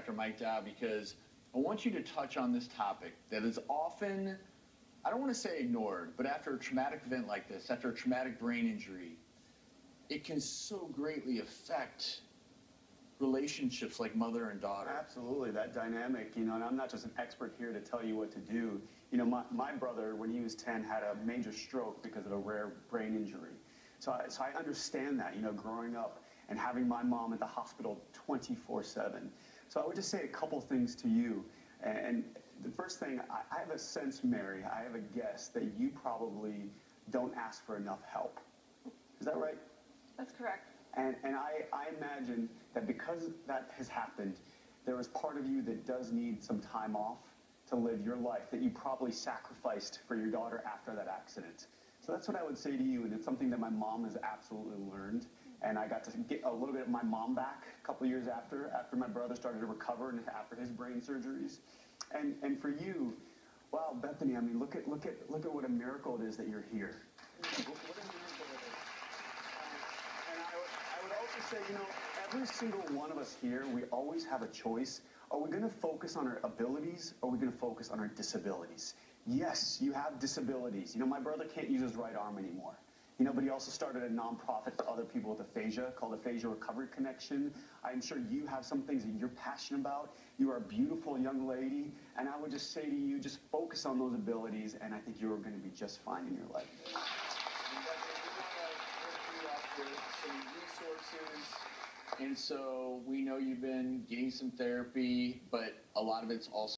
Dr. Mike Dow, because I want you to touch on this topic that is often, I don't want to say ignored, but after a traumatic event like this, after a traumatic brain injury, it can so greatly affect relationships like mother and daughter. Absolutely, that dynamic, and I'm not just an expert here to tell you what to do. My brother, when he was 10, had a major stroke because of a rare brain injury. So I understand that, growing up and having my mom at the hospital 24/7. So I would just say a couple things to you. And the first thing, I have a sense, Mary, I have a guess that you probably don't ask for enough help. Is that right? That's correct. And I imagine that because that has happened, there is part of you that does need some time off to live your life that you probably sacrificed for your daughter after that accident. So that's what I would say to you, and it's something that my mom has absolutely learned. And I got to get a little bit of my mom back a couple years after my brother started to recover and after his brain surgeries. And for you, wow, Bethany, I mean, look at what a miracle it is that you're here. What a miracle it is. And I would also say, every single one of us here, we always have a choice. Are we going to focus on our abilities, or are we going to focus on our disabilities? Yes, you have disabilities. My brother can't use his right arm anymore. But he also started a nonprofit for other people with aphasia called Aphasia Recovery Connection. I'm sure you have some things that you're passionate about. You are a beautiful young lady, and I would just say to you, just focus on those abilities, and I think you're going to be just fine in your life. Some resources, and so we know you've been getting some therapy, but a lot of it's also